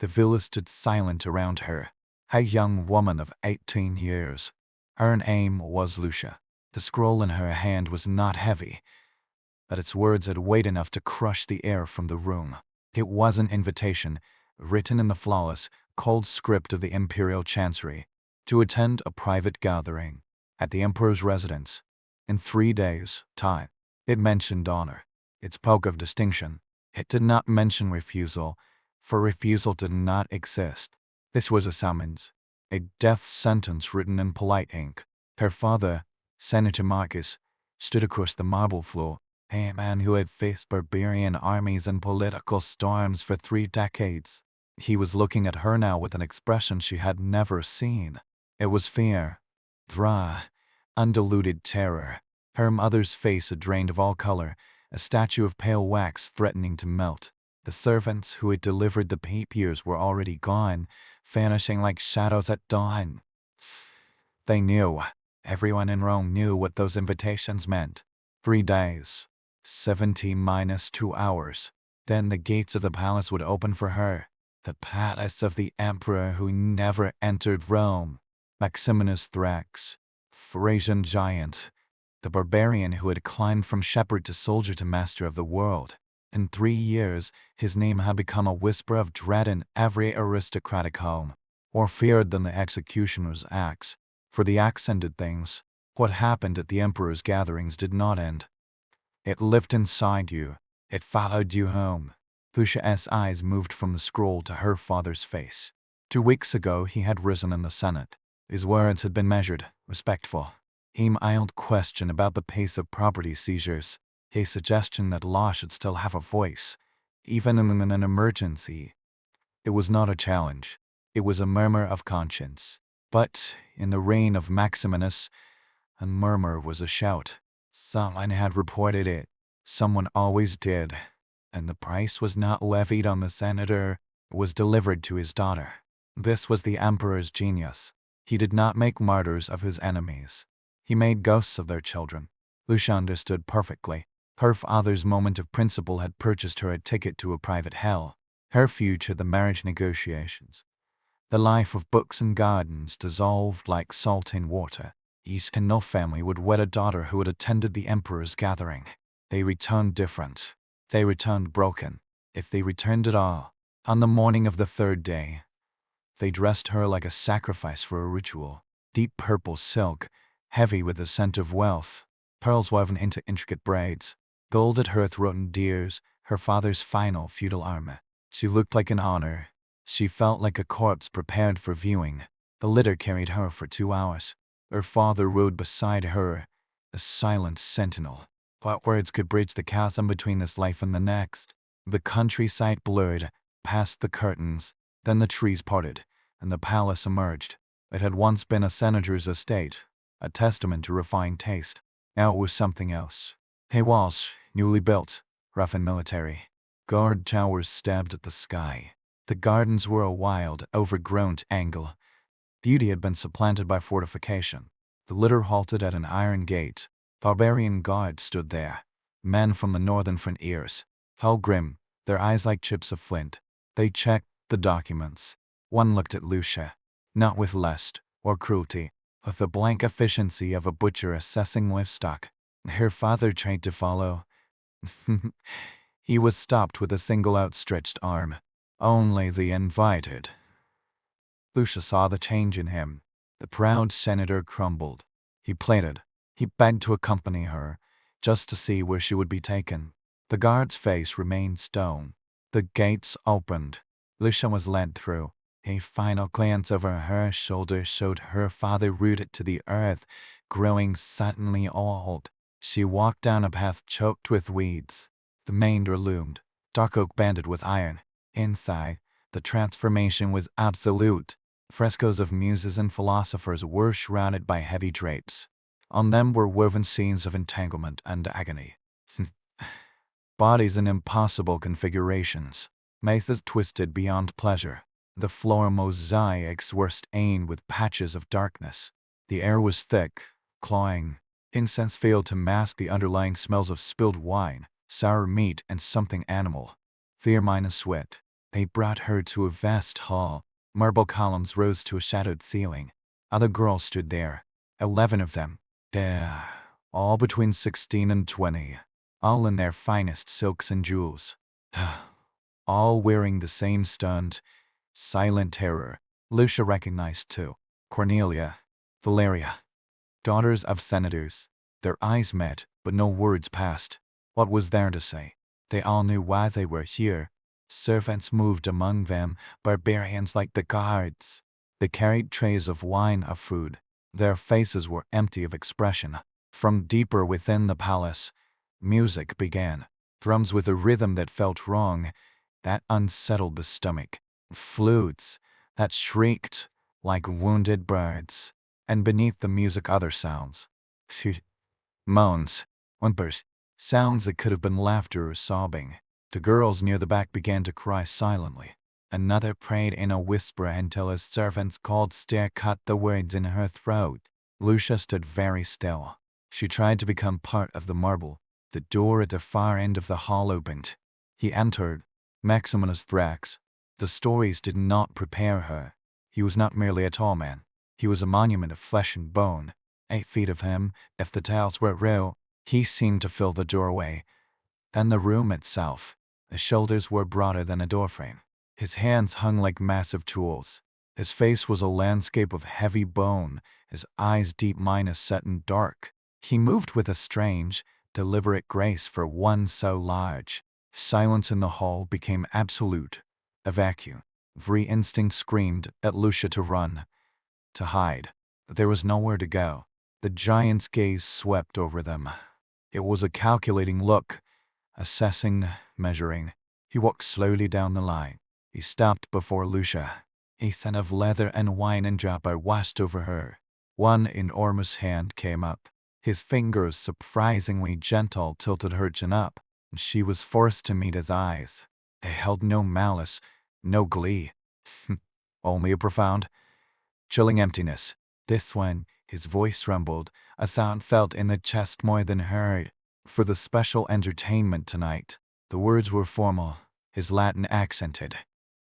The villa stood silent around her, a young woman of 18 years. Her name was Lucia. The scroll in her hand was not heavy, but its words had weight enough to crush the air from the room. It was an invitation, written in the flawless, cold script of the imperial chancery, to attend a private gathering at the emperor's residence in 3 days' time. It mentioned honor. It spoke of distinction. It did not mention refusal, for refusal did not exist. This was a summons, a death sentence written in polite ink. Her father, Senator Marcus, stood across the marble floor, a man who had faced barbarian armies and political storms for 3 decades. He was looking at her now with an expression she had never seen. It was fear, undiluted terror. Her mother's face had drained of all color, a statue of pale wax threatening to melt. The servants who had delivered the papiers were already gone, vanishing like shadows at dawn. They knew. Everyone in Rome knew what those invitations meant. 3 days. 70 minus 2 hours. Then the gates of the palace would open for her. The palace of the emperor who never entered Rome. Maximinus I, Frisian giant. The barbarian who had climbed from shepherd to soldier to master of the world. In 3 years, his name had become a whisper of dread in every aristocratic home, more feared than the executioner's axe. For the axe ended things. What happened at the emperor's gatherings did not end. It lived inside you. It followed you home. Lucia's eyes moved from the scroll to her father's face. 2 weeks ago he had risen in the Senate. His words had been measured, respectful. A mild question about the pace of property seizures, a suggestion that law should still have a voice, even in an emergency. It was not a challenge. It was a murmur of conscience. But in the reign of Maximinus, a murmur was a shout. Someone had reported it. Someone always did. And the price was not levied on the senator, it was delivered to his daughter. This was the emperor's genius. He did not make martyrs of his enemies. He made ghosts of their children. Lucia understood perfectly. Her father's moment of principle had purchased her a ticket to a private hell. Her future, the marriage negotiations. The life of books and gardens dissolved like salt in water. And no family would wed a daughter who had attended the emperor's gathering. They returned different. They returned broken. If they returned at all, on the morning of the 3rd day, they dressed her like a sacrifice for a ritual. Deep purple silk, heavy with the scent of wealth, pearls woven into intricate braids, gold at her throat and deers, her father's final feudal armor. She looked like an honor. She felt like a corpse prepared for viewing. The litter carried her for 2 hours. Her father rode beside her, a silent sentinel. What words could bridge the chasm between this life and the next? The countryside blurred, past the curtains, then the trees parted, and the palace emerged. It had once been a senator's estate, a testament to refined taste. Now it was something else. Hay walls, newly built, rough and military. Guard towers stabbed at the sky. The gardens were a wild, overgrown angle. Beauty had been supplanted by fortification. The litter halted at an iron gate. Barbarian guards stood there, men from the northern frontiers, how grim, their eyes like chips of flint. They checked the documents. One looked at Lucia, not with lust or cruelty, with the blank efficiency of a butcher assessing livestock. Her father tried to follow. He was stopped with a single outstretched arm. Only the invited. Lucia saw the change in him. The proud senator crumbled. He pleaded. He begged to accompany her, just to see where she would be taken. The guard's face remained stone. The gates opened. Lucia was led through. A final glance over her shoulder showed her father rooted to the earth, growing suddenly old. She walked down a path choked with weeds. The main door loomed, dark oak banded with iron. Inside, the transformation was absolute. Frescoes of muses and philosophers were shrouded by heavy drapes. On them were woven scenes of entanglement and agony. Bodies in impossible configurations. Maces twisted beyond pleasure. The floor mosaics were stained with patches of darkness. The air was thick, cloying. Incense failed to mask the underlying smells of spilled wine, sour meat, and something animal. Fear minus sweat. They brought her to a vast hall. Marble columns rose to a shadowed ceiling. Other girls stood there, 11 of them. There, all between 16 and 20, all in their finest silks and jewels. All wearing the same stunned, silent terror. Lucia recognized too. Cornelia, Valeria, daughters of senators. Their eyes met, but no words passed. What was there to say? They all knew why they were here. Servants moved among them, barbarians like the guards. They carried trays of wine, of food. Their faces were empty of expression. From deeper within the palace, music began. Drums with a rhythm that felt wrong, that unsettled the stomach. Flutes that shrieked like wounded birds. And beneath the music other sounds. Moans, whimpers, sounds that could have been laughter or sobbing. The girls near the back began to cry silently. Another prayed in a whisper until his servant's cold stare cut the words in her throat. Lucia stood very still. She tried to become part of the marble. The door at the far end of the hall opened. He entered. Maximinus I. The stories did not prepare her. He was not merely a tall man. He was a monument of flesh and bone. 8 feet of him, if the tiles were real. He seemed to fill the doorway. Then the room itself. His shoulders were broader than a doorframe. His hands hung like massive tools. His face was a landscape of heavy bone, his eyes deep minus set and dark. He moved with a strange, deliberate grace for one so large. Silence in the hall became absolute, a vacuum. Every instinct screamed at Lucia to run, to hide. But there was nowhere to go. The giant's gaze swept over them. It was a calculating look, assessing, measuring. He walked slowly down the line. He stopped before Lucia. A scent of leather and wine and japa washed over her. One enormous hand came up. His fingers, surprisingly gentle, tilted her chin up. She was forced to meet his eyes. They held no malice, no glee. Only a profound, chilling emptiness. This one, his voice rumbled, a sound felt in the chest more than heard. For the special entertainment tonight. The words were formal, his Latin accented.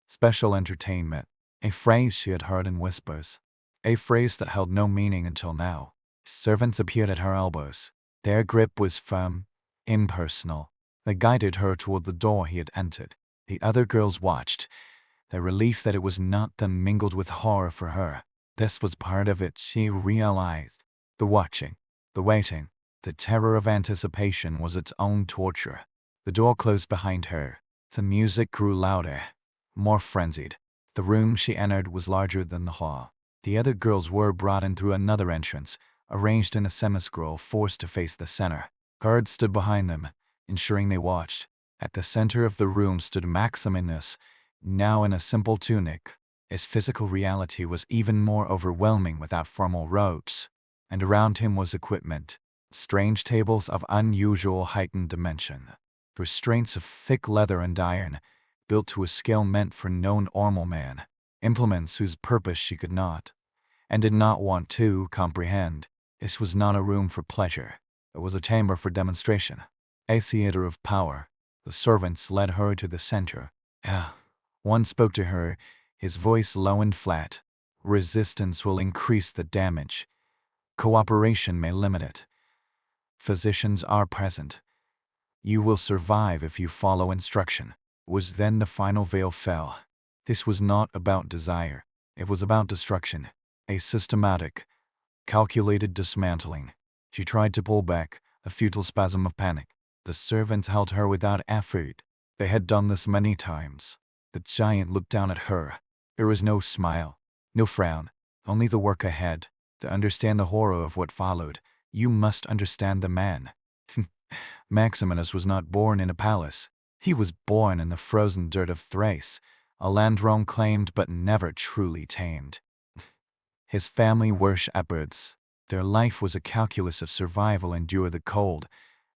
Special entertainment. A phrase she had heard in whispers. A phrase that held no meaning until now. Servants appeared at her elbows. Their grip was firm, impersonal. They guided her toward the door he had entered. The other girls watched. The relief that it was not them mingled with horror for her. This was part of it, she realized. The watching, the waiting, the terror of anticipation was its own torture. The door closed behind her. The music grew louder, more frenzied. The room she entered was larger than the hall. The other girls were brought in through another entrance, arranged in a semicircle forced to face the center. Guards stood behind them, ensuring they watched. At the center of the room stood Maximinus, now in a simple tunic. His physical reality was even more overwhelming without formal robes. And around him was equipment. Strange tables of unusual heightened dimension. Restraints of thick leather and iron, built to a scale meant for no normal man. Implements whose purpose she could not, and did not want to, comprehend. This was not a room for pleasure. It was a chamber for demonstration. A theater of power. The servants led her to the center. One spoke to her, his voice low and flat. Resistance will increase the damage. Cooperation may limit it. Physicians are present. You will survive if you follow instruction. Was then the final veil fell. This was not about desire. It was about destruction. A systematic, calculated dismantling. She tried to pull back, a futile spasm of panic. The servants held her without effort. They had done this many times. The giant looked down at her. There was no smile, no frown, only the work ahead. To understand the horror of what followed, you must understand the man. Maximinus was not born in a palace. He was born in the frozen dirt of Thrace, a land Rome claimed but never truly tamed. His family were shepherds. Their life was a calculus of survival. Endure the cold,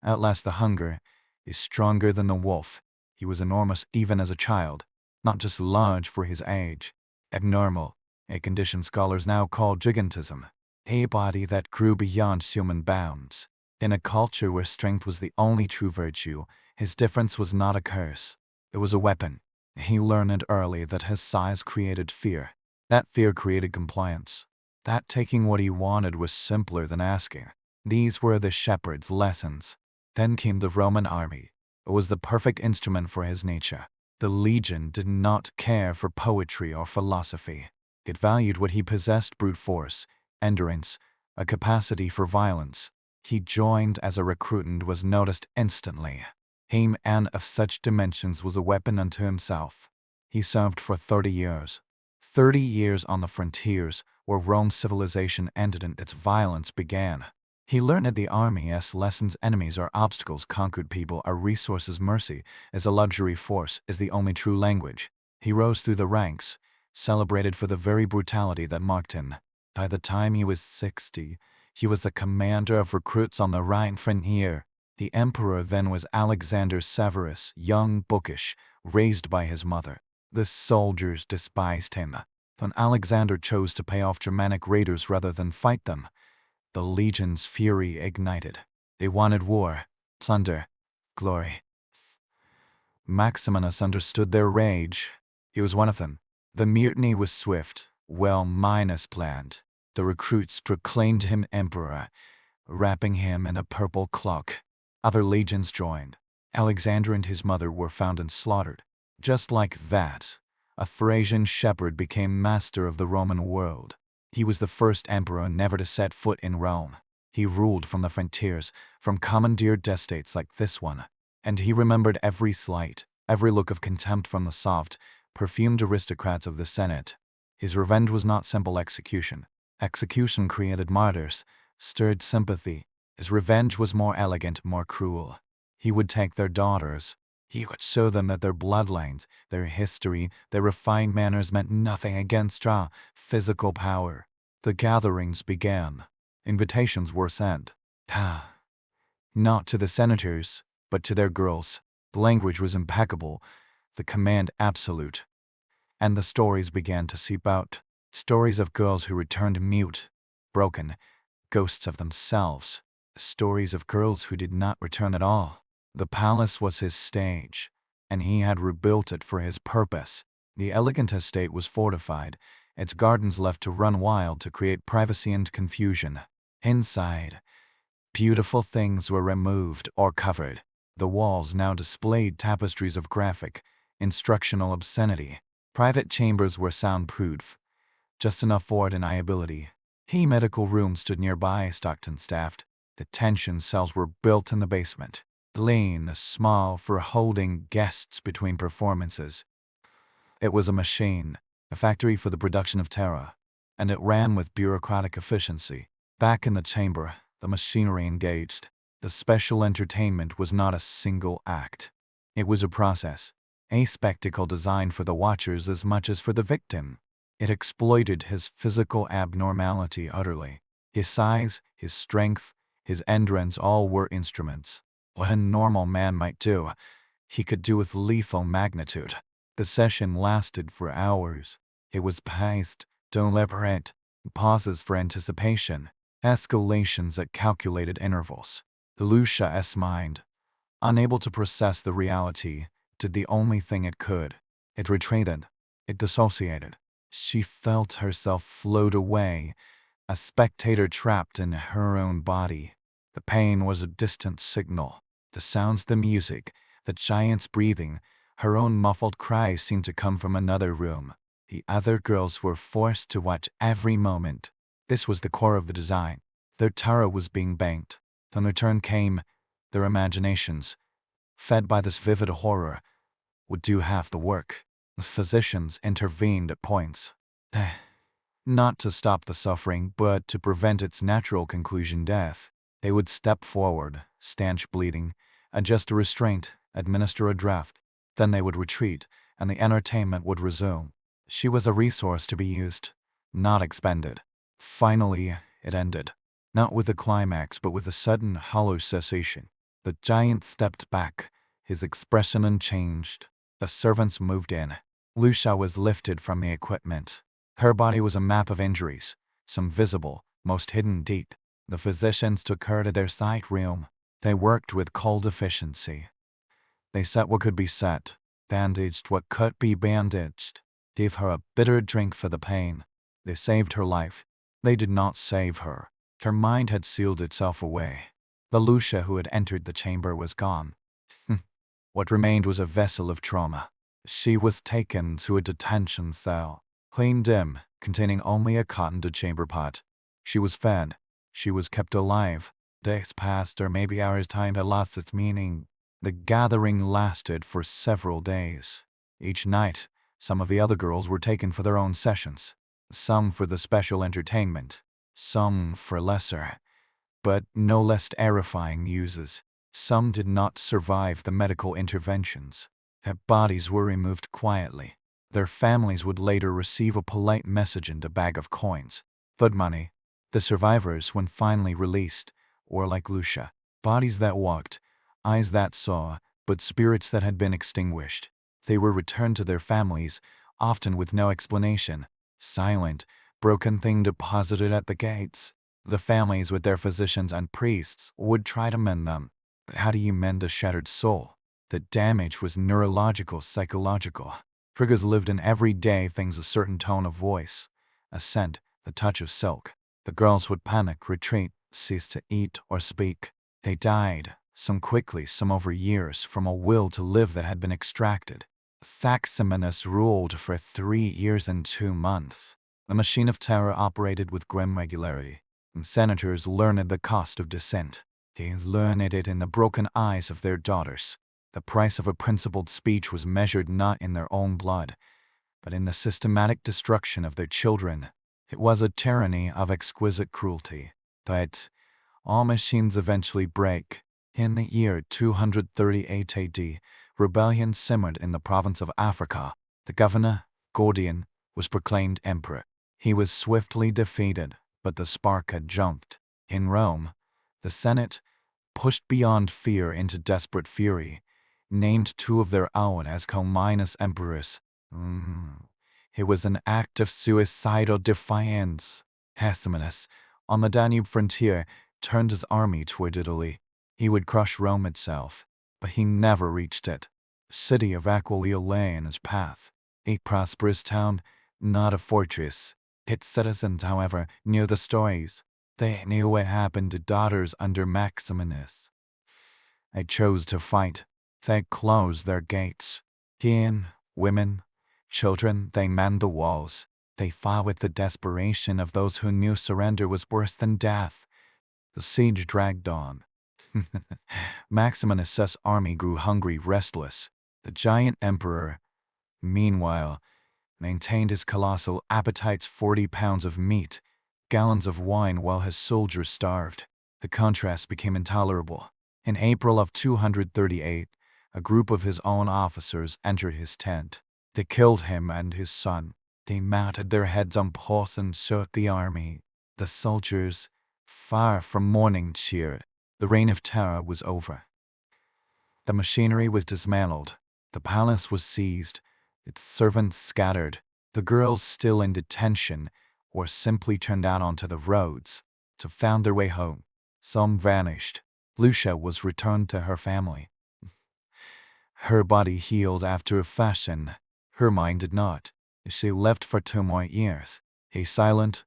outlast the hunger, is stronger than the wolf. He was enormous even as a child, not just large for his age. Abnormal, a condition scholars now call gigantism. A body that grew beyond human bounds. In a culture where strength was the only true virtue, his difference was not a curse. It was a weapon, He learned early that his size created fear. That fear created compliance. That taking what he wanted was simpler than asking. These were the shepherd's lessons. Then came the Roman army. It was the perfect instrument for his nature. The legion did not care for poetry or philosophy. It valued what he possessed: brute force, endurance, a capacity for violence. He joined as a recruit and was noticed instantly. A man of such dimensions was a weapon unto himself. He served for 30 years. 30 years on the frontiers, where Rome's civilization ended and its violence began. He learned at the army's lessons: enemies are obstacles, conquered people are resources, mercy is a luxury, force is the only true language. He rose through the ranks, celebrated for the very brutality that marked him. By the time he was 60, he was the commander of recruits on the Rhine frontier. The emperor then was Alexander Severus, young, bookish, raised by his mother. The soldiers despised him. When Alexander chose to pay off Germanic raiders rather than fight them, the legion's fury ignited. They wanted war, plunder, glory. Maximinus understood their rage. He was one of them. The mutiny was swift, well minus planned. The recruits proclaimed him emperor, wrapping him in a purple cloak. Other legions joined. Alexander and his mother were found and slaughtered. Just like that, a Thracian shepherd became master of the Roman world. He was the first emperor never to set foot in Rome. He ruled from the frontiers, from commandeered estates like this one. And he remembered every slight, every look of contempt from the soft, perfumed aristocrats of the Senate. His revenge was not simple execution. Execution created martyrs, stirred sympathy. His revenge was more elegant, more cruel. He would take their daughters. He would show them that their bloodlines, their history, their refined manners meant nothing against raw physical power. The gatherings began. Invitations were sent. Not to the senators, but to their girls. The language was impeccable, the command absolute. And the stories began to seep out. Stories of girls who returned mute, broken, ghosts of themselves. Stories of girls who did not return at all. The palace was his stage, and he had rebuilt it for his purpose. The elegant estate was fortified, its gardens left to run wild to create privacy and confusion. Inside, beautiful things were removed or covered. The walls now displayed tapestries of graphic, instructional obscenity. Private chambers were soundproof, just enough for deniability. Medical rooms stood nearby, stocked and staffed. Detention cells were built in the basement. Lean, small, for holding guests between performances. It was a machine, a factory for the production of terror, and it ran with bureaucratic efficiency. Back in the chamber, the machinery engaged. The special entertainment was not a single act. It was a process, a spectacle designed for the watchers as much as for the victim. It exploited his physical abnormality utterly. His size, his strength, his endurance, all were instruments. What a normal man might do, he could do with lethal magnitude. The session lasted for hours. It was paced, deliberate, pauses for anticipation, escalations at calculated intervals. Lucia's mind, unable to process the reality, did the only thing it could. It retreated. It dissociated. She felt herself float away, a spectator trapped in her own body. The pain was a distant signal. The sounds, the music, the giant's breathing, her own muffled cries seemed to come from another room. The other girls were forced to watch every moment. This was the core of the design. Their terror was being banked. When their turn came, their imaginations, fed by this vivid horror, would do half the work. The physicians intervened at points. Not to stop the suffering, but to prevent its natural conclusion, death. They would step forward, stanch bleeding, adjust a restraint, administer a draft. Then they would retreat, and the entertainment would resume. She was a resource to be used, not expended. Finally, it ended. Not with a climax, but with a sudden, hollow cessation. The giant stepped back, his expression unchanged. The servants moved in. Lucia was lifted from the equipment. Her body was a map of injuries, some visible, most hidden deep. The physicians took her to their sight room. They worked with cold efficiency. They set what could be set, bandaged what could be bandaged, gave her a bitter drink for the pain. They saved her life. They did not save her. Her mind had sealed itself away. The Lucia who had entered the chamber was gone. What remained was a vessel of trauma. She was taken to a detention cell, clean dim, containing only a cotton chamber pot. She was fed. She was kept alive. Days passed, or maybe hours. Time had lost its meaning. The gathering lasted for several days. Each night, some of the other girls were taken for their own sessions, some for the special entertainment, some for lesser, but no less terrifying uses. Some did not survive the medical interventions. Their bodies were removed quietly. Their families would later receive a polite message and a bag of coins, food money. The survivors, when finally released, were like Lucia, bodies that walked, eyes that saw, but spirits that had been extinguished. They were returned to their families, often with no explanation. Silent, broken thing deposited at the gates. The families, with their physicians and priests, would try to mend them. But how do you mend a shattered soul? The damage was neurological, psychological. Triggers lived in everyday things: a certain tone of voice, a scent, the touch of silk. The girls would panic, retreat, cease to eat or speak. They died, some quickly, some over years, from a will to live that had been extracted. Maximinus ruled for 3 years and 2 months. The machine of terror operated with grim regularity. Senators learned the cost of dissent. They learned it in the broken eyes of their daughters. The price of a principled speech was measured not in their own blood, but in the systematic destruction of their children. It was a tyranny of exquisite cruelty. But all machines eventually break. In the year 238 AD, rebellion simmered in the province of Africa. The governor, Courtier, was proclaimed emperor. He was swiftly defeated, but the spark had jumped. In Rome, the Senate, pushed beyond fear into desperate fury, named 2 of their own as co-minus emperors. It was an act of suicidal defiance. Maximinus, on the Danube frontier, turned his army toward Italy. He would crush Rome itself, but he never reached it. The city of Aquileia lay in his path, a prosperous town, not a fortress. Its citizens, however, knew the stories. They knew what happened to daughters under Maximinus. They chose to fight. They closed their gates. Men, women, children, they manned the walls. They fought with the desperation of those who knew surrender was worse than death. The siege dragged on. Maximinus' army grew hungry, restless. The giant emperor, meanwhile, maintained his colossal appetites: 40 pounds of meat, gallons of wine, while his soldiers starved. The contrast became intolerable. In April of 238, a group of his own officers entered his tent. They killed him and his son. They mounted their heads on poles and shot the army. The soldiers, far from morning cheer. The reign of terror was over. The machinery was dismantled. The palace was seized. Its servants scattered. The girls, still in detention, or simply turned out onto the roads to find their way home. Some vanished. Lucia was returned to her family. Her body healed after a fashion. Her mind did not. She lived for 2 more years, a silent,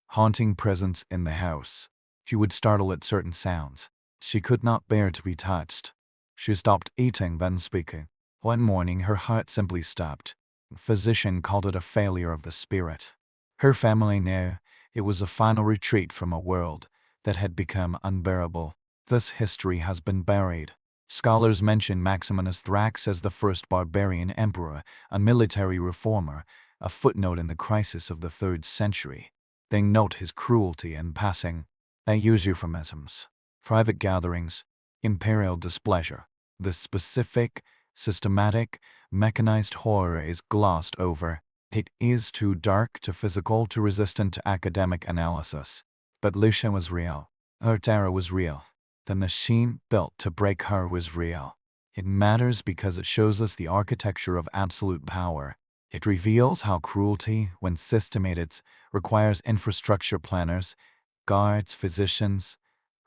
haunting presence in the house. She would startle at certain sounds. She could not bear to be touched. She stopped eating, then speaking. One morning her heart simply stopped. A physician called it a failure of the spirit. Her family knew it was a final retreat from a world that had become unbearable. This history has been buried. Scholars mention Maximinus Thrax as the first barbarian emperor, a military reformer, a footnote in the crisis of the 3rd century. They note his cruelty in passing. They use euphemisms, private gatherings, imperial displeasure. The specific, systematic, mechanized horror is glossed over. It is too dark, too physical, too resistant to academic analysis. But Lucia was real. Her terror was real. The machine built to break her was real. It matters because it shows us the architecture of absolute power. It reveals how cruelty, when systemated, requires infrastructure planners, guards, physicians,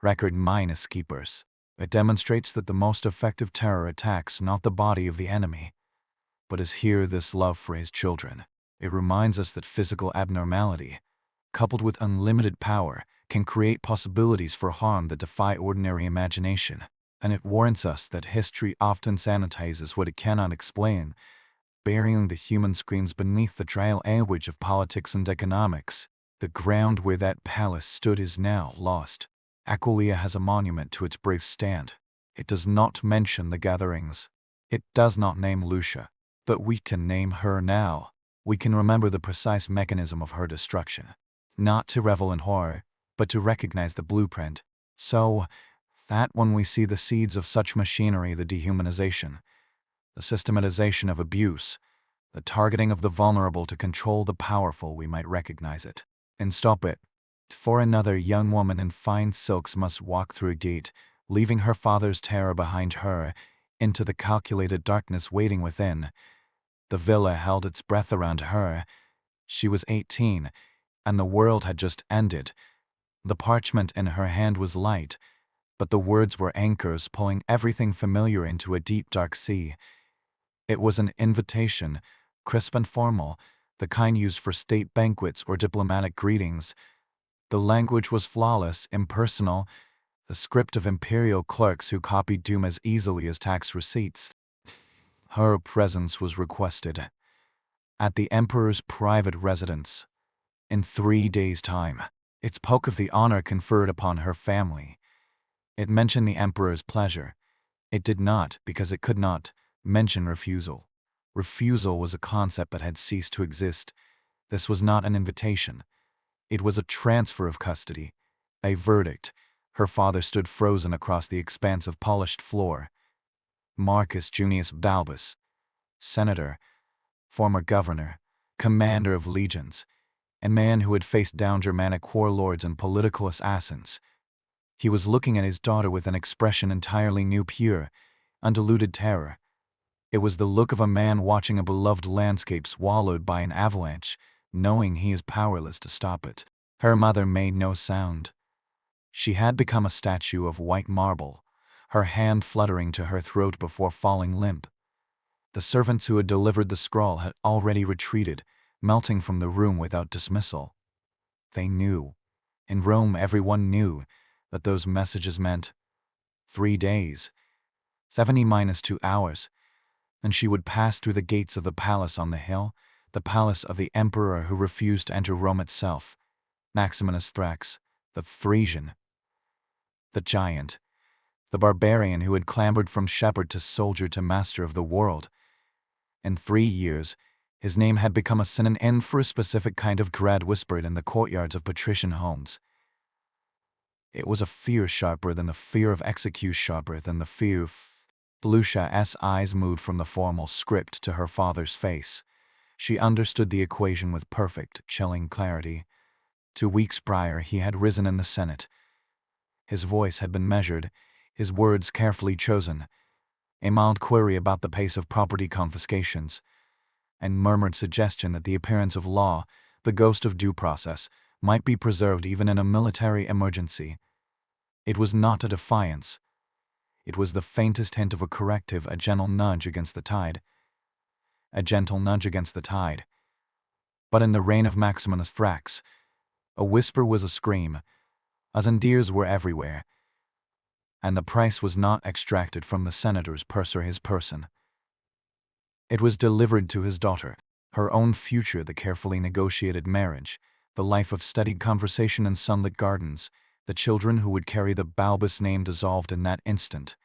record-minus keepers. It demonstrates that the most effective terror attacks not the body of the enemy, but is here this love for his children. It reminds us that physical abnormality, coupled with unlimited power, can create possibilities for harm that defy ordinary imagination. And it warns us that history often sanitizes what it cannot explain, burying the human screams beneath the dry language of politics and economics. The ground where that palace stood is now lost. Aquileia has a monument to its brave stand. It does not mention the gatherings. It does not name Lucia. But we can name her now. We can remember the precise mechanism of her destruction. Not to revel in horror, but to recognize the blueprint. So that when we see the seeds of such machinery, the dehumanization, the systematization of abuse, the targeting of the vulnerable to control the powerful, we might recognize it and stop it. For another young woman in fine silks must walk through a gate, leaving her father's terror behind her, into the calculated darkness waiting within. The villa held its breath around her. She was 18, and the world had just ended. The parchment in her hand was light, but the words were anchors pulling everything familiar into a deep dark sea. It was an invitation, crisp and formal, the kind used for state banquets or diplomatic greetings. The language was flawless, impersonal, the script of imperial clerks who copied doom as easily as tax receipts. Her presence was requested at the emperor's private residence in 3 days' time. It spoke of the honor conferred upon her family. It mentioned the emperor's pleasure. It did not, because it could not, mention refusal. Refusal was a concept that had ceased to exist. This was not an invitation. It was a transfer of custody, a verdict. Her father stood frozen across the expanse of polished floor. Marcus Junius Balbus, senator, former governor, commander of legions, a man who had faced down Germanic warlords and political assassins. He was looking at his daughter with an expression entirely new, pure, undiluted terror. It was the look of a man watching a beloved landscape swallowed by an avalanche, knowing he is powerless to stop it. Her mother made no sound. She had become a statue of white marble, her hand fluttering to her throat before falling limp. The servants who had delivered the scroll had already retreated, melting from the room without dismissal. They knew. In Rome, everyone knew that those messages meant 3 days, 70-2 hours, and she would pass through the gates of the palace on the hill, the palace of the emperor who refused to enter Rome itself, Maximinus I, the Frisian, the giant, the barbarian who had clambered from shepherd to soldier to master of the world. In 3 years, his name had become a synonym for a specific kind of dread whispered in the courtyards of patrician homes. It was a fear sharper than the fear of execution, sharper than the fear of... Lucia's eyes moved from the formal script to her father's face. She understood the equation with perfect, chilling clarity. 2 weeks prior, he had risen in the Senate. His voice had been measured, his words carefully chosen. A mild query about the pace of property confiscations, and murmured suggestion that the appearance of law, the ghost of due process, might be preserved even in a military emergency. It was not a defiance. It was the faintest hint of a corrective, a gentle nudge against the tide. A gentle nudge against the tide. But in the reign of Maximinus I, a whisper was a scream, as endears were everywhere, and the price was not extracted from the senator's purse or his person. It was delivered to his daughter, her own future, the carefully negotiated marriage, the life of studied conversation in sunlit gardens, the children who would carry the Balbus name dissolved in that instant.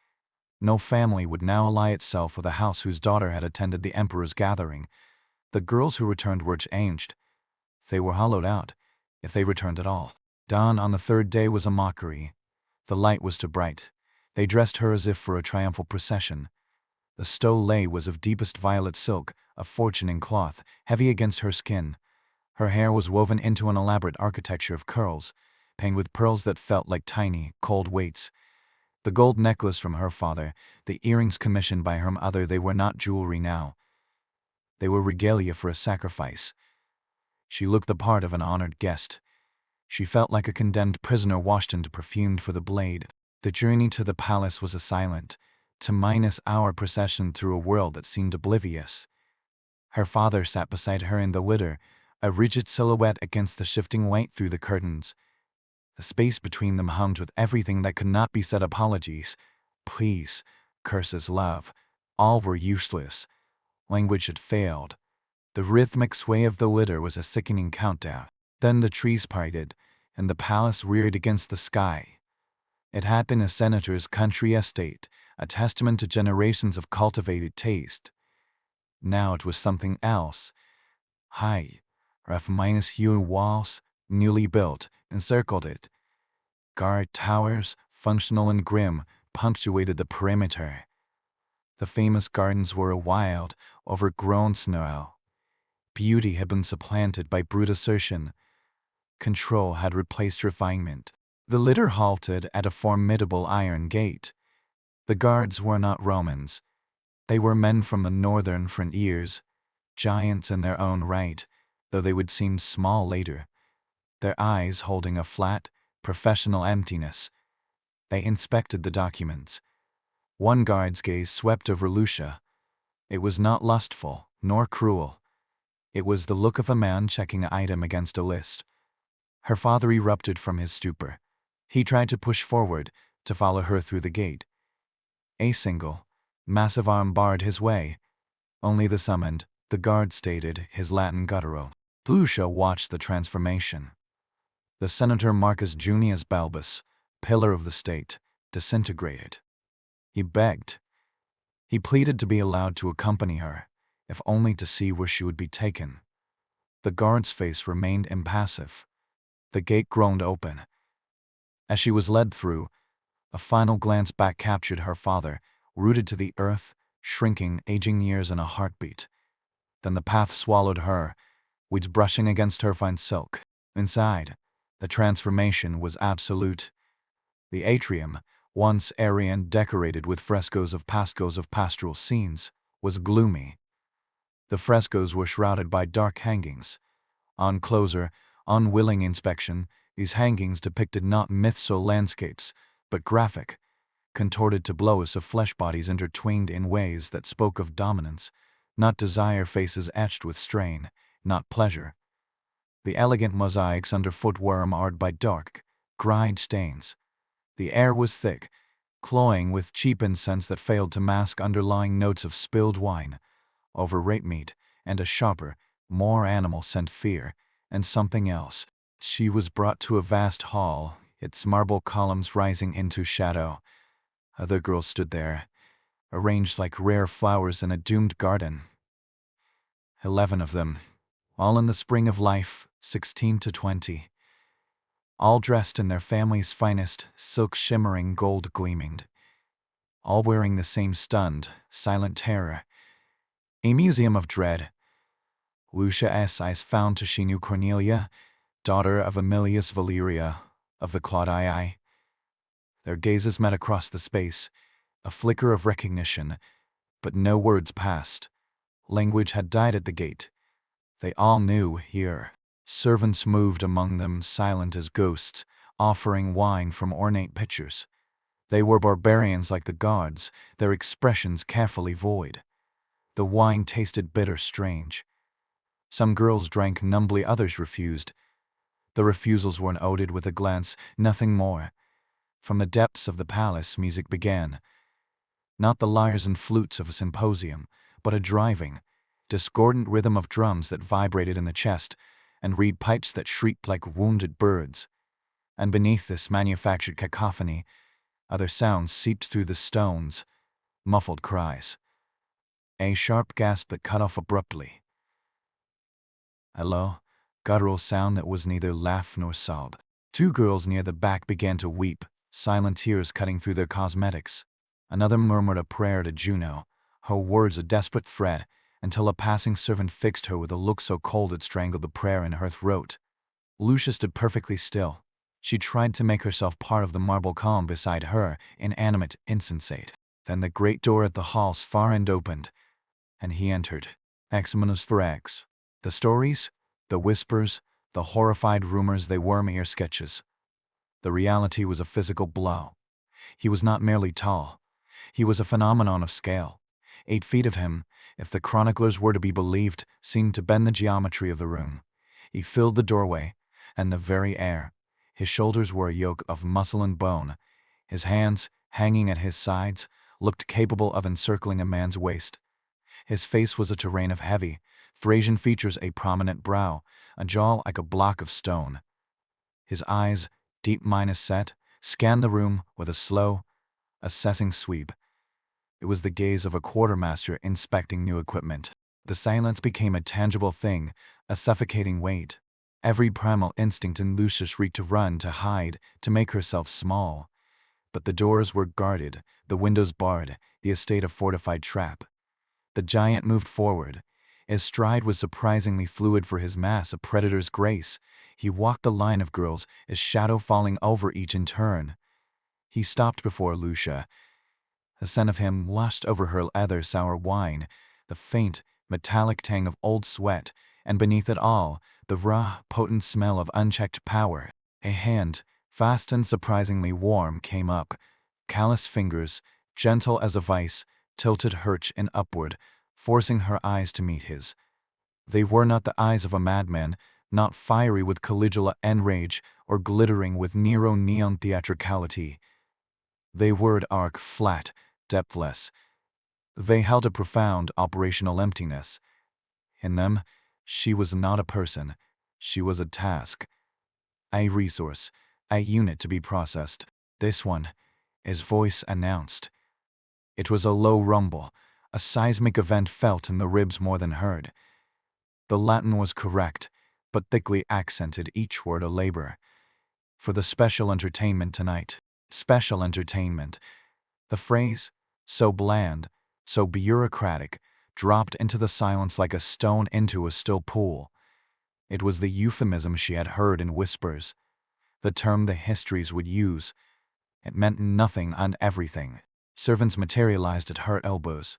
No family would now ally itself with a house whose daughter had attended the emperor's gathering. The girls who returned were changed. They were hollowed out, if they returned at all. Dawn on the 3rd day was a mockery. The light was too bright. They dressed her as if for a triumphal procession. The stole was of deepest violet silk, a fortune in cloth, heavy against her skin. Her hair was woven into an elaborate architecture of curls, painted with pearls that felt like tiny, cold weights. The gold necklace from her father, the earrings commissioned by her mother, they were not jewelry now. They were regalia for a sacrifice. She looked the part of an honored guest. She felt like a condemned prisoner washed and perfumed for the blade. The journey to the palace was a silent, to -hour procession through a world that seemed oblivious. Her father sat beside her in the litter, a rigid silhouette against the shifting light through the curtains. The space between them hummed with everything that could not be said: apologies, please, curses, love. All were useless. Language had failed. The rhythmic sway of the litter was a sickening countdown. Then the trees parted, and the palace reared against the sky. It had been a senator's country estate, a testament to generations of cultivated taste. Now it was something else. High, rough-hewn walls, newly built, encircled it. Guard towers, functional and grim, punctuated the perimeter. The famous gardens were a wild, overgrown snarl. Beauty had been supplanted by brute assertion. Control had replaced refinement. The litter halted at a formidable iron gate. The guards were not Romans. They were men from the northern frontiers, giants in their own right, though they would seem small later, their eyes holding a flat, professional emptiness. They inspected the documents. One guard's gaze swept over Lucia. It was not lustful, nor cruel. It was the look of a man checking an item against a list. Her father erupted from his stupor. He tried to push forward, to follow her through the gate. A single, massive arm barred his way. Only the summoned, the guard stated, his Latin guttural. Lucia watched the transformation. The Senator Marcus Junius Balbus, pillar of the state, disintegrated. He begged. He pleaded to be allowed to accompany her, if only to see where she would be taken. The guard's face remained impassive. The gate groaned open. As she was led through, a final glance back captured her father, rooted to the earth, shrinking, aging years in a heartbeat. Then the path swallowed her, weeds brushing against her fine silk. Inside, the transformation was absolute. The atrium, once airy and decorated with frescoes of pastoral scenes, was gloomy. The frescoes were shrouded by dark hangings. On closer, unwilling inspection, these hangings depicted not myths or landscapes, but graphic, contorted tableaus of flesh bodies intertwined in ways that spoke of dominance, not desire, faces etched with strain, not pleasure. The elegant mosaics underfoot were marred by dark, grimed stains. The air was thick, cloying with cheap incense that failed to mask underlying notes of spilled wine, overripe meat, and a sharper, more animal scent: fear, and something else. She was brought to a vast hall, its marble columns rising into shadow. Other girls stood there, arranged like rare flowers in a doomed garden. 11 of them, all in the spring of life, 16 to 20. All dressed in their family's finest, silk shimmering, gold gleaming. All wearing the same stunned, silent terror. A museum of dread. Lucia's eyes found to she knew Cornelia, daughter of Aemilius Valeria, of the Claudii. Their gazes met across the space, a flicker of recognition, but no words passed. Language had died at the gate. They all knew here. Servants moved among them, silent as ghosts, offering wine from ornate pitchers. They were barbarians like the guards, their expressions carefully void. The wine tasted bitter, strange. Some girls drank numbly, others refused. The refusals were noted with a glance, nothing more. From the depths of the palace music began. Not the lyres and flutes of a symposium, but a driving, discordant rhythm of drums that vibrated in the chest, and reed pipes that shrieked like wounded birds. And beneath this manufactured cacophony, other sounds seeped through the stones, muffled cries. A sharp gasp that cut off abruptly. A low, guttural sound that was neither laugh nor sob. 2 girls near the back began to weep, silent tears cutting through their cosmetics. Another murmured a prayer to Juno, her words a desperate threat, until a passing servant fixed her with a look so cold it strangled the prayer in her throat. Lucia stood perfectly still. She tried to make herself part of the marble column beside her, inanimate, insensate. Then the great door at the hall's far end opened, and he entered. Maximinus I. The stories, the whispers, the horrified rumors, they were mere sketches. The reality was a physical blow. He was not merely tall. He was a phenomenon of scale. 8 feet of him, if the chroniclers were to be believed, seemed to bend the geometry of the room. He filled the doorway, and the very air. His shoulders were a yoke of muscle and bone. His hands, hanging at his sides, looked capable of encircling a man's waist. His face was a terrain of heavy, Thracian features, a prominent brow, a jaw like a block of stone. His eyes, deep-set, scanned the room with a slow, assessing sweep. It was the gaze of a quartermaster inspecting new equipment. The silence became a tangible thing, a suffocating weight. Every primal instinct in Lucius reeked to run, to hide, to make herself small. But the doors were guarded, the windows barred, the estate a fortified trap. The giant moved forward. His stride was surprisingly fluid for his mass, a predator's grace. He walked the line of girls, his shadow falling over each in turn. He stopped before Lucia. The scent of him washed over her leather sour wine, the faint, metallic tang of old sweat, and beneath it all, the raw, potent smell of unchecked power. A hand, fast and surprisingly warm, came up. Callous fingers, gentle as a vice, tilted Hirsch and upward, forcing her eyes to meet his. They were not the eyes of a madman, not fiery with Caligula and rage, or glittering with Nero neon theatricality. They were dark, flat, depthless. They held a profound operational emptiness. In them, she was not a person. She was a task. A resource. A unit to be processed. This one, his voice announced. It was a low rumble, a seismic event felt in the ribs more than heard. The Latin was correct, but thickly accented, each word a labor. For the special entertainment tonight. Special entertainment. The phrase, so bland, so bureaucratic, dropped into the silence like a stone into a still pool. It was the euphemism she had heard in whispers, the term the histories would use. It meant nothing and everything. Servants materialized at her elbows.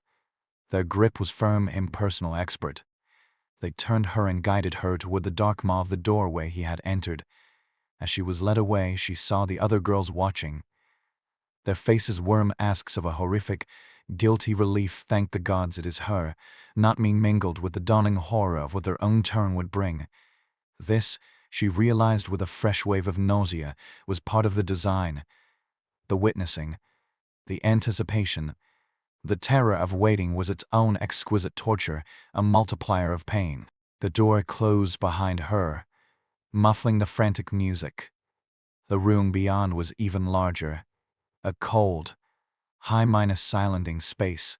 Their grip was firm, impersonal, expert. They turned her and guided her toward the dark maw of the doorway he had entered. As she was led away, she saw the other girls watching. Their faces were masks of a horrific, guilty relief. Thank the gods it is her, not me, mingled with the dawning horror of what their own turn would bring. This, she realized with a fresh wave of nausea, was part of the design. The witnessing, the anticipation, the terror of waiting was its own exquisite torture, a multiplier of pain. The door closed behind her, muffling the frantic music. The room beyond was even larger, a cold, high-silencing space.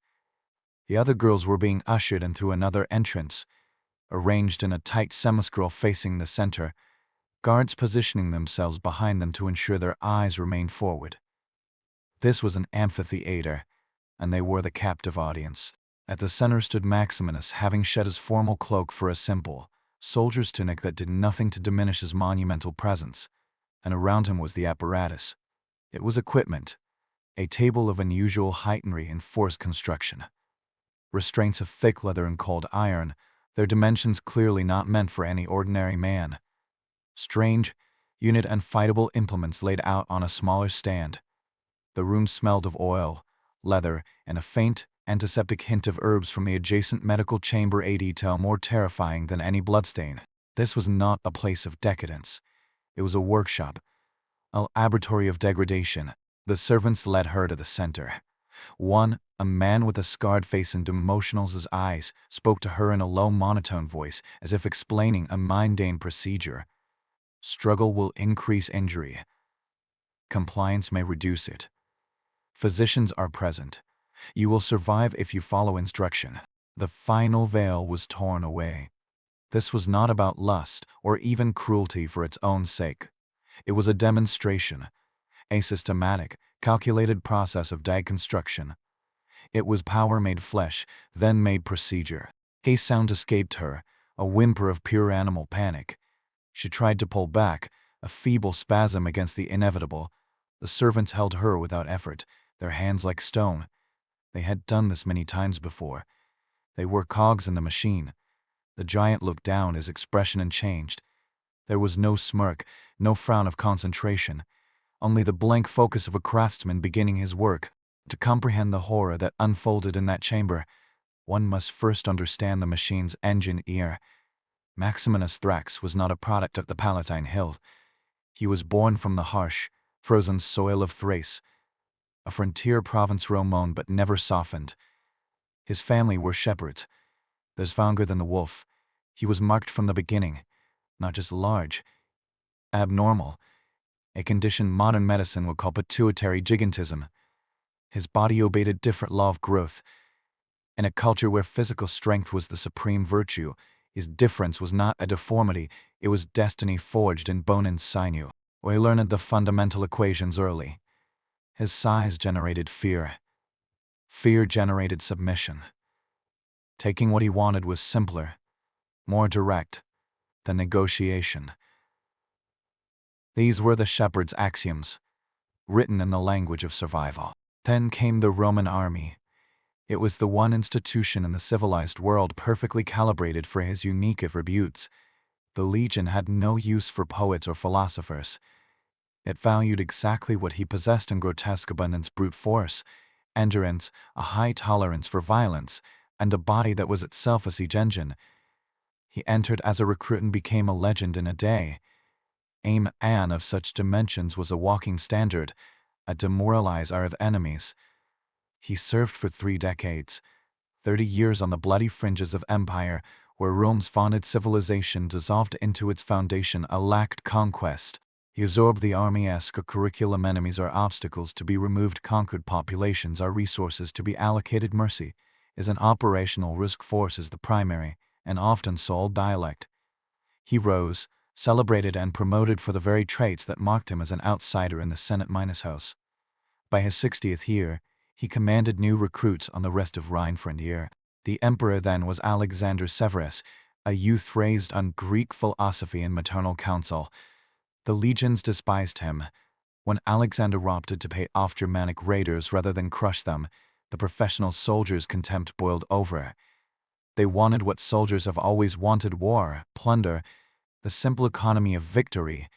The other girls were being ushered in through another entrance, arranged in a tight semicircle facing the center, guards positioning themselves behind them to ensure their eyes remained forward. This was an amphitheater, and they were the captive audience. At the center stood Maximinus, having shed his formal cloak for a simple, soldier's tunic that did nothing to diminish his monumental presence, and around him was the apparatus. It was equipment, a table of unusual height and reinforced construction. Restraints of thick leather and cold iron, their dimensions clearly not meant for any ordinary man. Strange, unit and fightable implements laid out on a smaller stand. The room smelled of oil, leather, and a faint, antiseptic hint of herbs from the adjacent medical chamber, a detail more terrifying than any bloodstain. This was not a place of decadence. It was a workshop, a laboratory of degradation. The servants led her to the center. One, a man with a scarred face and emotionless eyes, spoke to her in a low monotone voice, as if explaining a mundane procedure. Struggle will increase injury. Compliance may reduce it. Physicians are present. You will survive if you follow instruction. The final veil was torn away. This was not about lust or even cruelty for its own sake. It was a demonstration, a systematic, calculated process of deconstruction. It was power made flesh, then made procedure. A sound escaped her, a whimper of pure animal panic. She tried to pull back, a feeble spasm against the inevitable. The servants held her without effort, their hands like stone. They had done this many times before. They were cogs in the machine. The giant looked down, his expression changed. There was no smirk, no frown of concentration, only the blank focus of a craftsman beginning his work. To comprehend the horror that unfolded in that chamber, One must first understand the machine's engine ear. Maximinus I was not a product of the Palatine Hill. He was born from the harsh, frozen soil of Thrace, a frontier province Roman but never softened. His family were shepherds. There's younger than the wolf. He was marked from the beginning, not just large, abnormal, a condition modern medicine would call pituitary gigantism. His body obeyed a different law of growth. In a culture where physical strength was the supreme virtue, his difference was not a deformity, it was destiny forged in bone and sinew. We learned the fundamental equations early. His size generated fear. Fear generated submission. Taking what he wanted was simpler, more direct, than negotiation. These were the shepherd's axioms, written in the language of survival. Then came the Roman army. It was the one institution in the civilized world perfectly calibrated for his unique attributes. The legion had no use for poets or philosophers. It valued exactly what he possessed in grotesque abundance: brute force, endurance, a high tolerance for violence, and a body that was itself a siege engine. He entered as a recruit and became a legend in a day. A man of such dimensions was a walking standard, a demoralizer of enemies. He served for 3 decades, 30 years on the bloody fringes of empire, where Rome's vaunted civilization dissolved into its foundation a lacked conquest. He absorbed the army-esque curriculum: enemies are obstacles to be removed, conquered populations are resources to be allocated, mercy is an operational risk, force is the primary and often sole dialect. He rose, celebrated and promoted for the very traits that marked him as an outsider in the Senate house. By his 60th year, he commanded new recruits on the rest of Rhine frontier. The emperor then was Alexander Severus, a youth raised on Greek philosophy and maternal counsel. The legions despised him. When Alexander opted to pay off Germanic raiders rather than crush them, the professional soldiers' contempt boiled over. They wanted what soldiers have always wanted: war, plunder, the simple economy of victory.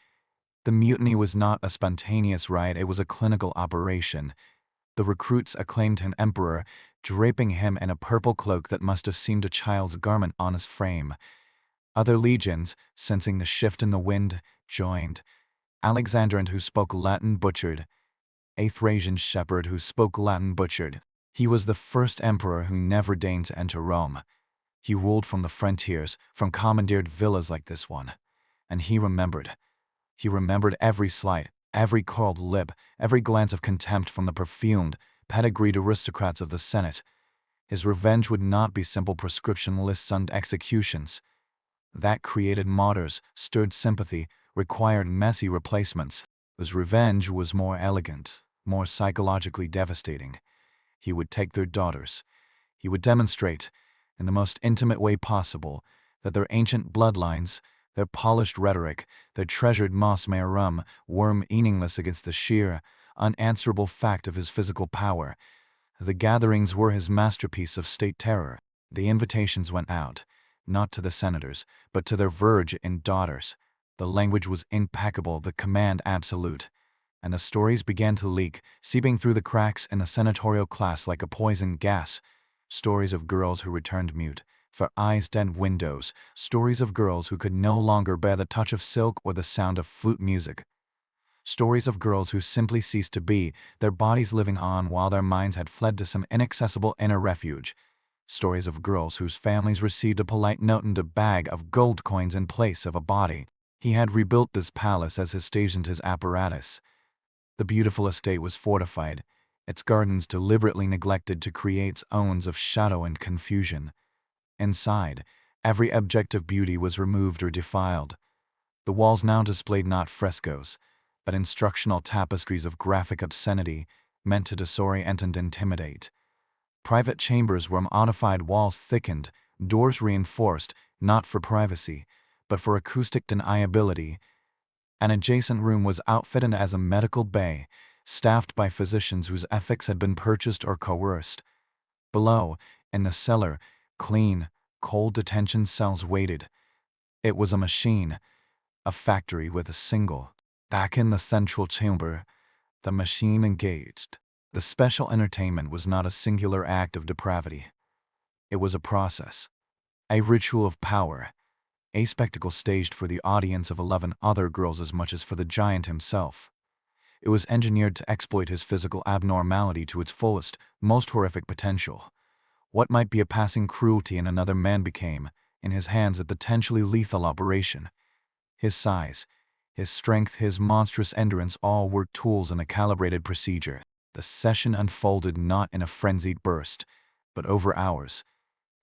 The mutiny was not a spontaneous riot, it was a clinical operation. The recruits acclaimed him emperor, draping him in a purple cloak that must have seemed a child's garment on his frame. Other legions, sensing the shift in the wind, joined. Alexander, who spoke Latin, butchered. A Thracian shepherd who spoke Latin, butchered. He was the first emperor who never deigned to enter Rome. He ruled from the frontiers, from commandeered villas like this one. And he remembered. He remembered every slight, every curled lip, every glance of contempt from the perfumed, pedigreed aristocrats of the Senate. His revenge would not be simple prescription lists and executions. That created martyrs, stirred sympathy, required messy replacements. His revenge was more elegant, more psychologically devastating. He would take their daughters. He would demonstrate, in the most intimate way possible, that their ancient bloodlines, their polished rhetoric, their treasured mos meorum, were meaningless against the sheer, unanswerable fact of his physical power. The gatherings were his masterpiece of state terror. The invitations went out, not to the senators, but to their virgin daughters. The language was impeccable, the command absolute. And the stories began to leak, seeping through the cracks in the senatorial class like a poison gas. Stories of girls who returned mute, for eyes dead windows, stories of girls who could no longer bear the touch of silk or the sound of flute music. Stories of girls who simply ceased to be, their bodies living on while their minds had fled to some inaccessible inner refuge. Stories of girls whose families received a polite note and a bag of gold coins in place of a body. He had rebuilt this palace as his stage and his apparatus. The beautiful estate was fortified, its gardens deliberately neglected to create zones of shadow and confusion. Inside, every object of beauty was removed or defiled. The walls now displayed not frescoes, but instructional tapestries of graphic obscenity, meant to disorient and intimidate. Private chambers were modified, walls thickened, doors reinforced, not for privacy, but for acoustic deniability. An adjacent room was outfitted as a medical bay, staffed by physicians whose ethics had been purchased or coerced. Below, in the cellar, clean, cold detention cells waited. It was a machine, a factory with a single. Back in the central chamber, the machine engaged. The special entertainment was not a singular act of depravity. It was a process, a ritual of power, a spectacle staged for the audience of 11 other girls as much as for the giant himself. It was engineered to exploit his physical abnormality to its fullest, most horrific potential. What might be a passing cruelty in another man became, in his hands, a potentially lethal operation. His size, his strength, his monstrous endurance, all were tools in a calibrated procedure. The session unfolded not in a frenzied burst, but over hours.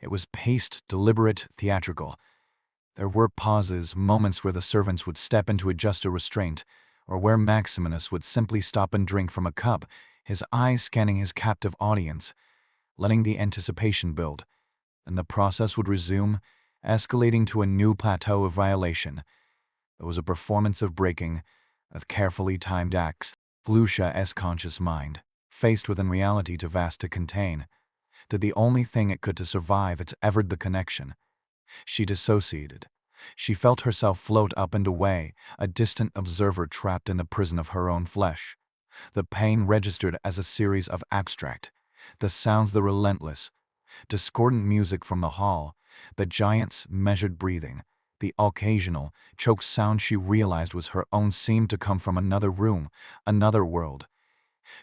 It was paced, deliberate, theatrical. There were pauses, moments where the servants would step in to adjust a restraint, or where Maximinus would simply stop and drink from a cup, his eyes scanning his captive audience, letting the anticipation build. And the process would resume, escalating to a new plateau of violation. It was a performance of breaking, of carefully timed acts. Lucia's conscious mind, faced with reality too vast to contain, did the only thing it could to survive. It severed the connection. She dissociated. She felt herself float up and away, a distant observer trapped in the prison of her own flesh. The pain registered as a series of abstract, the sounds the relentless, discordant music from the hall, the giant's measured breathing, the occasional, choked sound she realized was her own seemed to come from another room, another world.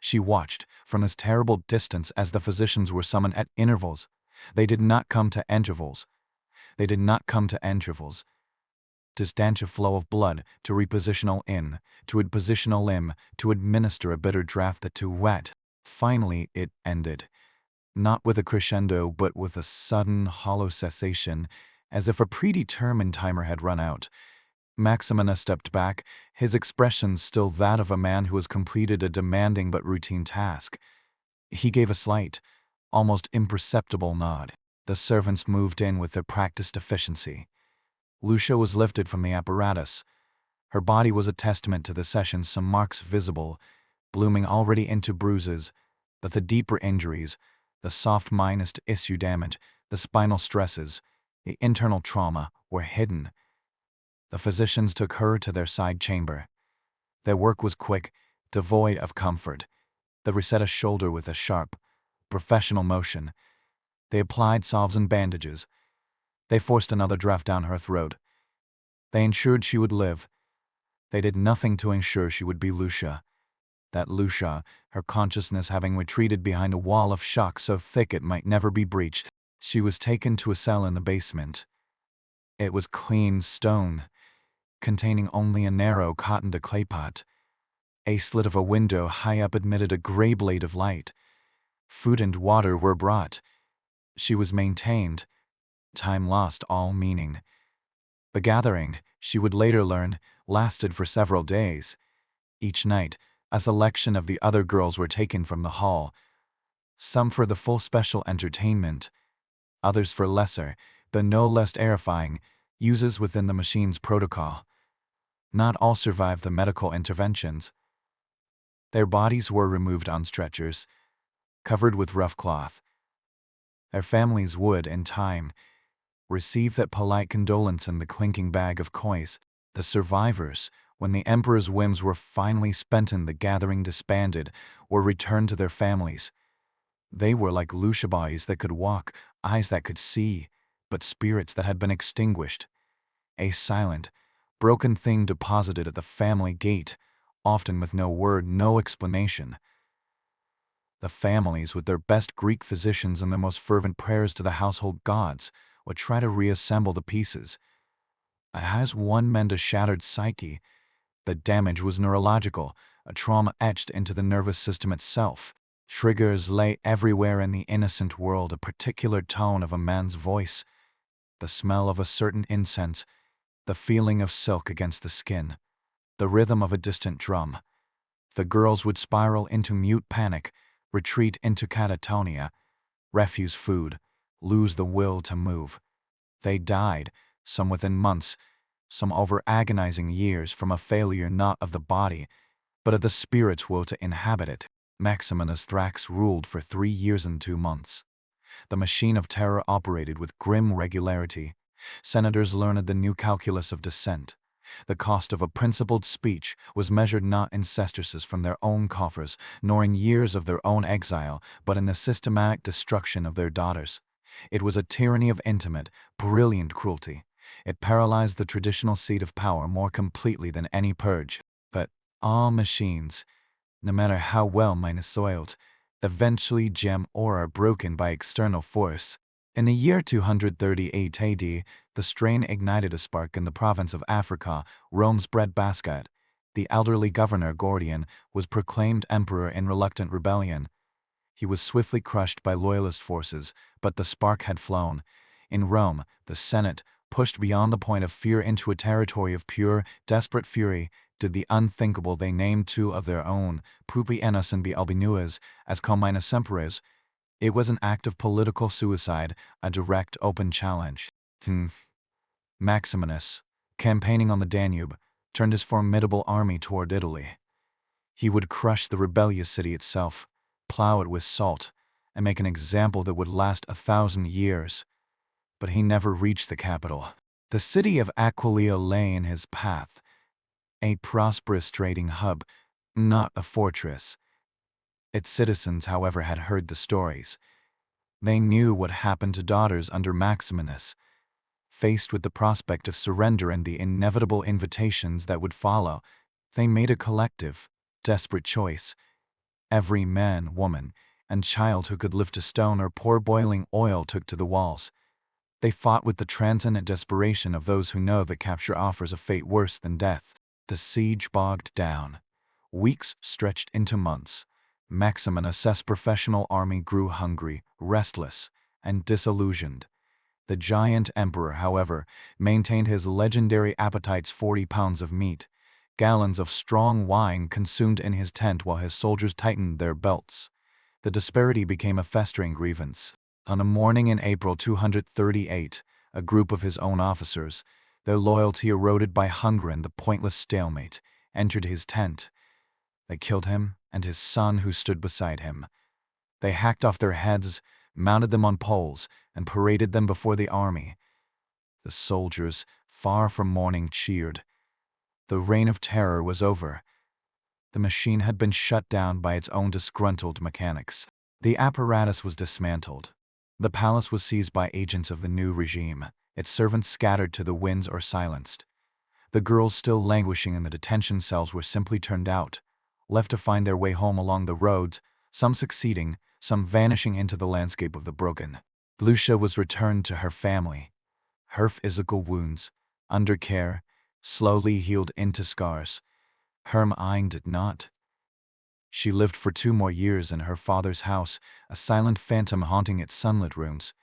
She watched, from this terrible distance, as the physicians were summoned at intervals. They did not come to intervals. They did not come to intervals. To stanch a flow of blood, to repositional in, to position a limb, to administer a bitter draught that too wet. Finally it ended. Not with a crescendo, but with a sudden, hollow cessation, as if a predetermined timer had run out. Maximinus stepped back, his expression still that of a man who has completed a demanding but routine task. He gave a slight, almost imperceptible nod. The servants moved in with their practiced efficiency. Lucia was lifted from the apparatus. Her body was a testament to the session, some marks visible, blooming already into bruises, but the deeper injuries, the soft minus issue damage, the spinal stresses, the internal trauma, were hidden. The physicians took her to their side chamber. Their work was quick, devoid of comfort. They reset a shoulder with a sharp, professional motion. They applied salves and bandages. They forced another draft down her throat. They ensured she would live. They did nothing to ensure she would be Lucia. That Lucia, her consciousness having retreated behind a wall of shock so thick it might never be breached. She was taken to a cell in the basement. It was clean stone, containing only a narrow cotton to clay pot. A slit of a window high up admitted a gray blade of light. Food and water were brought. She was maintained. Time lost all meaning. The gathering, she would later learn, lasted for several days. Each night, a selection of the other girls were taken from the hall, some for the full special entertainment, others for lesser, but no less terrifying, uses within the machine's protocol. Not all survived the medical interventions. Their bodies were removed on stretchers, covered with rough cloth. Their families would, in time, receive that polite condolence in the clinking bag of coins. The survivors, when the emperor's whims were finally spent and the gathering disbanded, were returned to their families. They were like Lucia, bodies that could walk, eyes that could see, but spirits that had been extinguished. A silent, broken thing deposited at the family gate, often with no word, no explanation. The families, with their best Greek physicians and their most fervent prayers to the household gods, would try to reassemble the pieces. As one mend a shattered psyche, the damage was neurological, a trauma etched into the nervous system itself. Triggers lay everywhere in the innocent world, a particular tone of a man's voice, the smell of a certain incense, the feeling of silk against the skin, the rhythm of a distant drum. The girls would spiral into mute panic, retreat into catatonia, refuse food, lose the will to move. They died, some within months, some over agonizing years, from a failure not of the body, but of the spirit's will to inhabit it. Maximinus Thrax ruled for 3 years and 2 months. The machine of terror operated with grim regularity. Senators learned the new calculus of dissent. The cost of a principled speech was measured not in sesterces from their own coffers, nor in years of their own exile, but in the systematic destruction of their daughters. It was a tyranny of intimate, brilliant cruelty. It paralyzed the traditional seat of power more completely than any purge. But all machines, no matter how well soiled, eventually jam or are broken by external force. In the year 238 AD, the strain ignited a spark in the province of Africa, Rome's breadbasket. The elderly governor Gordian was proclaimed emperor in reluctant rebellion. He was swiftly crushed by loyalist forces, but the spark had flown. In Rome, the Senate, pushed beyond the point of fear into a territory of pure, desperate fury, did the unthinkable. They named two of their own, Pupienus and Balbinus, as comminus emperors. It was an act of political suicide, a direct open challenge. Maximinus, campaigning on the Danube, turned his formidable army toward Italy. He would crush the rebellious city itself, plow it with salt, and make an example that would last 1,000 years. But he never reached the capital. The city of Aquileia lay in his path, a prosperous trading hub, not a fortress. Its citizens, however, had heard the stories. They knew what happened to daughters under Maximinus. Faced with the prospect of surrender and the inevitable invitations that would follow, they made a collective, desperate choice. Every man, woman, and child who could lift a stone or pour boiling oil took to the walls. They fought with the transcendent desperation of those who know that capture offers a fate worse than death. The siege bogged down. Weeks stretched into months. Maximinus's professional army grew hungry, restless, and disillusioned. The giant emperor, however, maintained his legendary appetites: 40 pounds of meat, gallons of strong wine consumed in his tent while his soldiers tightened their belts. The disparity became a festering grievance. On a morning in April 238, a group of his own officers, their loyalty eroded by hunger and the pointless stalemate, entered his tent. They killed him and his son who stood beside him. They hacked off their heads, mounted them on poles, and paraded them before the army. The soldiers, far from mourning, cheered. The reign of terror was over. The machine had been shut down by its own disgruntled mechanics. The apparatus was dismantled. The palace was seized by agents of the new regime, its servants scattered to the winds or silenced. The girls still languishing in the detention cells were simply turned out, left to find their way home along the roads, some succeeding, some vanishing into the landscape of the broken. Lucia was returned to her family. Her physical wounds, under care, slowly healed into scars. Hermine did not. She lived for 2 more years in her father's house, a silent phantom haunting its sunlit rooms.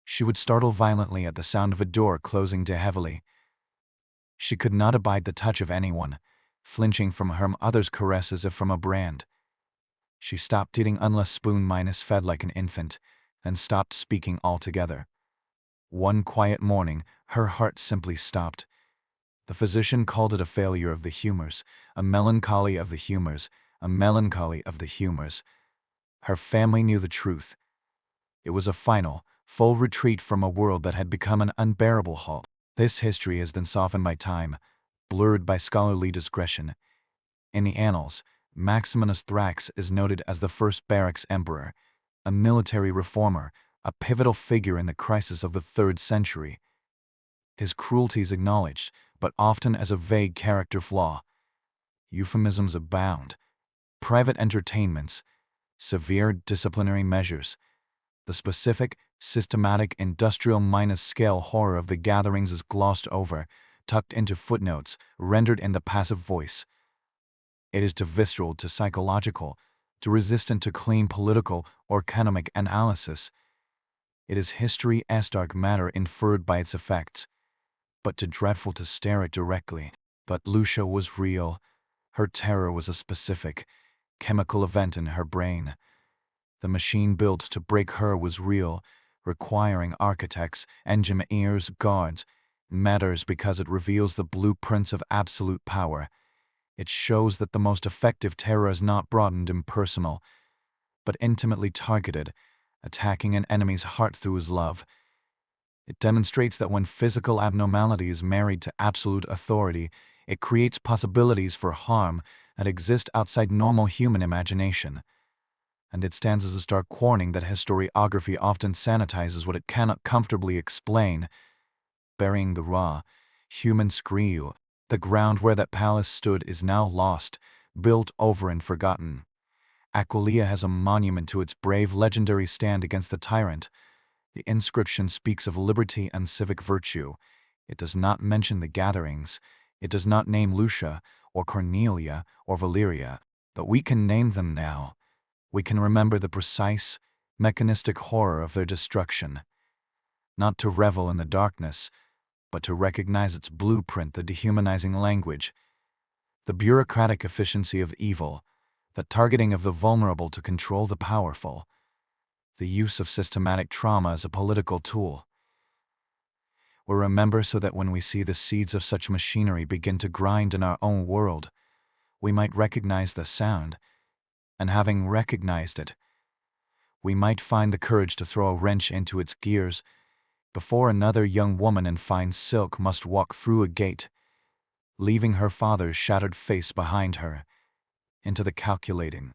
She would startle violently at the sound of a door closing too heavily. She could not abide the touch of anyone, flinching from her mother's caress as if from a brand. She stopped eating unless spoon-fed like an infant, then stopped speaking altogether. One quiet morning, her heart simply stopped. The physician called it a failure of the humors, a melancholy of the humors, a melancholy of the humors. Her family knew the truth. It was a final, full retreat from a world that had become an unbearable halt. This history has been softened by time, blurred by scholarly discretion. In the annals, Maximinus Thrax is noted as the first barracks emperor, a military reformer, a pivotal figure in the crisis of the 3rd century. His cruelties acknowledged, but often as a vague character flaw. Euphemisms abound. Private entertainments, severe disciplinary measures. The specific, systematic, industrial-scale horror of the gatherings is glossed over, tucked into footnotes, rendered in the passive voice. It is too visceral, too psychological, too resistant to clean political or economic analysis. It is history's dark matter inferred by its effects, but too dreadful to stare at directly. But Lucia was real. Her terror was a specific, chemical event in her brain. The machine built to break her was real, requiring architects, engineers, guards. It matters because it reveals the blueprints of absolute power. It shows that the most effective terror is not broad and impersonal, but intimately targeted, attacking an enemy's heart through his love. It demonstrates that when physical abnormality is married to absolute authority, it creates possibilities for harm that exist outside normal human imagination. and it stands as a stark warning that historiography often sanitizes what it cannot comfortably explain, burying the raw, human screw. The ground where that palace stood is now lost, built over and forgotten. Aquileia has a monument to its brave legendary stand against the tyrant. The inscription speaks of liberty and civic virtue. It does not mention the gatherings. It does not name Lucia, or Cornelia, or Valeria, but we can name them now. We can remember the precise, mechanistic horror of their destruction. Not to revel in the darkness, but to recognize its blueprint, the dehumanizing language, the bureaucratic efficiency of evil, the targeting of the vulnerable to control the powerful, the use of systematic trauma as a political tool. We remember so that when we see the seeds of such machinery begin to grind in our own world, we might recognize the sound, and having recognized it, we might find the courage to throw a wrench into its gears before another young woman in fine silk must walk through a gate, leaving her father's shattered face behind her, into the calculating,